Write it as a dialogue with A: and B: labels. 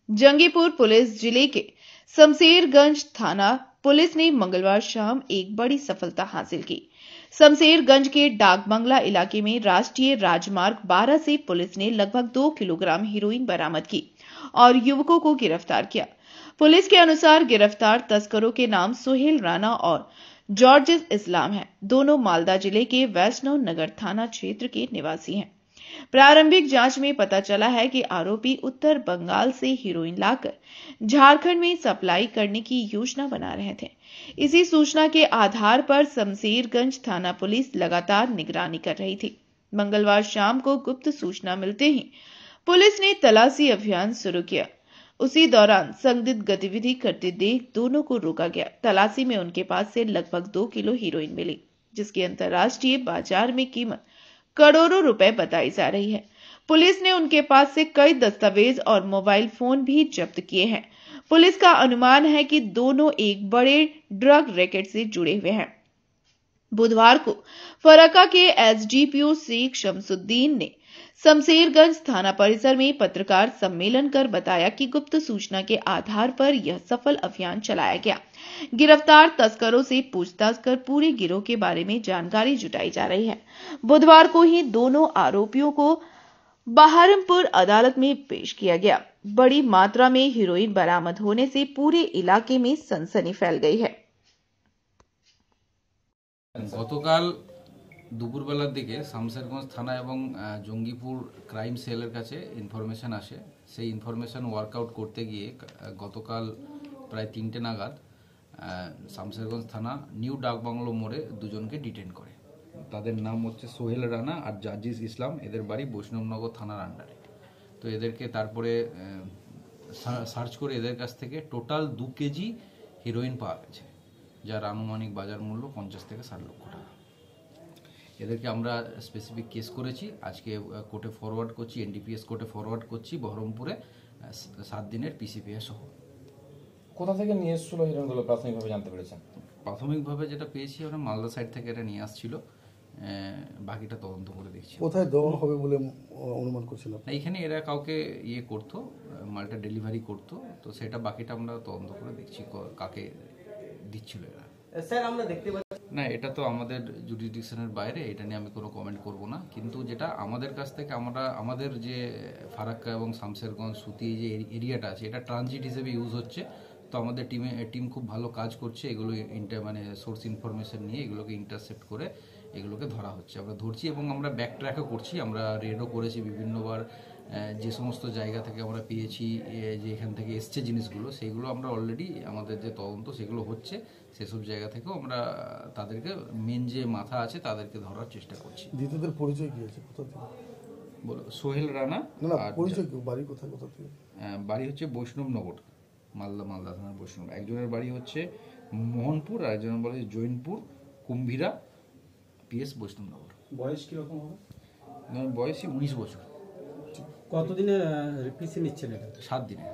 A: Jangipur police जिले के शमशेरगंज थाना पुलिस ने मंगलवार शाम एक बड़ी सफलता हासिल की। शमशेरगंज के डाक बंगला इलाके में राष्ट्रीय राजमार्ग 12 से पुलिस ने लगभग 2 किलोग्राम हेरोइन बरामद की और युवकों को गिरफ्तार किया। पुलिस के अनुसार गिरफ्तार तस्करों के नाम सोहेल राणा और जॉर्ज इस्लाम है। दोनों मालदा जिले के वैष्णव नगर थाना क्षेत्र के निवासी हैं। प्रारंभिक जांच में पता चला है कि आरोपी उत्तर बंगाल से हीरोइन लाकर झारखंड में सप्लाई करने की योजना बना रहे थे। इसी सूचना के आधार पर शमशेरगंज थाना पुलिस लगातार निगरानी कर रही थी। मंगलवार शाम को गुप्त सूचना मिलते ही पुलिस ने तलाशी अभियान शुरू किया। उसी दौरान संदिग्ध गतिविधि करते देख दोनों को रोका गया। तलाशी में उनके पास से लगभग 2 किलो हीरोइन मिली, जिसकी अंतर्राष्ट्रीय बाजार में कीमत करोड़ों रुपए बताई जा रही है। पुलिस ने उनके पास से कई दस्तावेज और मोबाइल फोन भी जब्त किए हैं। पुलिस का अनुमान है कि दोनों एक बड़े ड्रग रैकेट से जुड़े हुए हैं। बुधवार को फरक्का के एसडीपीओ शेख शमसुद्दीन ने शमशेरगंज थाना परिसर में पत्रकार सम्मेलन कर बताया कि गुप्त सूचना के आधार पर यह सफल अभियान चलाया गया। गिरफ्तार तस्करों से पूछताछ कर पूरे गिरोह के बारे में जानकारी जुटाई जा रही है। बुधवार को ही दोनों आरोपियों को बहरमपुर अदालत में पेश किया गया। बड़ी मात्रा में हेरोइन बरामद होने से पूरे इलाके में सनसनी फैल गई है।
B: গতকাল দুপুরবেলার দিকে শামশেরগঞ্জ থানা এবং জঙ্গিপুর ক্রাইম সেলের কাছে ইনফরমেশন আসে। সেই ইনফরমেশন ওয়ার্কআউট করতে গিয়ে গতকাল প্রায় 3টে নাগাদ শামশেরগঞ্জ থানা নিউ ডাকবাংলো মোড়ে দুজনকে ডিটেন করে। তাদের নাম হচ্ছে সোহেল রানা আর জাজিজ ইসলাম। এদের বাড়ি বৈষ্ণবনগর থানার আন্ডারে। তো এদেরকে তারপরে সার্চ করে এদের কাছ থেকে টোটাল 2 কেজি হিরোইন পাওয়া গেছে, যার আনুমানিক বাজার মূল্য 50 থেকে 60 লক্ষ টাকা। এদেরকে আমরা স্পেসিফিক কেস করেছি, আজকে কোর্টে ফরওয়ার্ড করছি, এনডিপিএস কোর্টে ফরওয়ার্ড করছি বহরমপুরে 7 দিনের পিসিপিএ সহ।
C: কোথা থেকে নিয়ে এসেছিল হিরোইনগুলো প্রাথমিকভাবে জানতে পেরেছেন?
B: প্রাথমিকভাবে যেটা পেয়েছি আমরা মালদা সাইড থেকে এটা নিয়ে আসছিল, বাকিটা তদন্ত করে দেখছি।
D: কোথায় দেওয়া হবে বলে অনুমান করছিলাম?
B: এইখানে এরা কাউকে করতো, মালটা ডেলিভারি করতো, তো সেটা বাকিটা আমরা তদন্ত করে দেখছি কাকে দিচ্ছিল এরা।
E: স্যার আমরা দেখতে পাচ্ছি
B: না, এটা তো আমাদের জুডিডিকশনের বাইরে, এটা নিয়ে আমি কোনো কমেন্ট করব না। কিন্তু যেটা আমাদের কাছ থেকে আমাদের যে ফারাক্কা এবং শামশেরগঞ্জ সুতি যে এরিয়াটা আছে, এটা ট্রানজিট হিসেবে ইউজ হচ্ছে। তো আমাদের টিম খুব ভালো কাজ করছে, এগুলো সোর্স ইনফরমেশন নিয়ে এগুলোকে ইন্টারসেপ্ট করে এগুলোকে ধরা হচ্ছে, আমরা ধরছি এবং আমরা ব্যাক ট্র্যাকও করছি। আমরা রেডও করেছি বিভিন্নবার, যে সমস্ত জায়গা থেকে আমরা পেয়েছি যে এখান থেকে এসছে জিনিসগুলো, সেইগুলো আমরা অলরেডি আমাদের যে তদন্ত সেগুলো হচ্ছে, সেসব জায়গা থেকেও আমরা তাদেরকে মেন যে মাথা আছে তাদেরকে ধরার চেষ্টা করছি।
D: দ্বিতীয়দের পরিচয় কি আছে, কোথা থেকে?
B: বলো, সোহেল রানা।
D: আর পরিচয় কি, বাড়ি কোথা থেকে?
B: বাড়ি হচ্ছে বৈষ্ণবনগর, মালদা থানার বৈষ্ণব। একজনের বাড়ি হচ্ছে মোহনপুর আর একজনের বাড়ি জৈনপুর কুম্ভীরা, পিএস বৈষ্ণবনগর।
E: বয়স কিরকম হবে?
B: বয়সই 19 বছর।
E: কতদিনের পিসি নিচ্ছেন এটা?
B: 7 দিনের।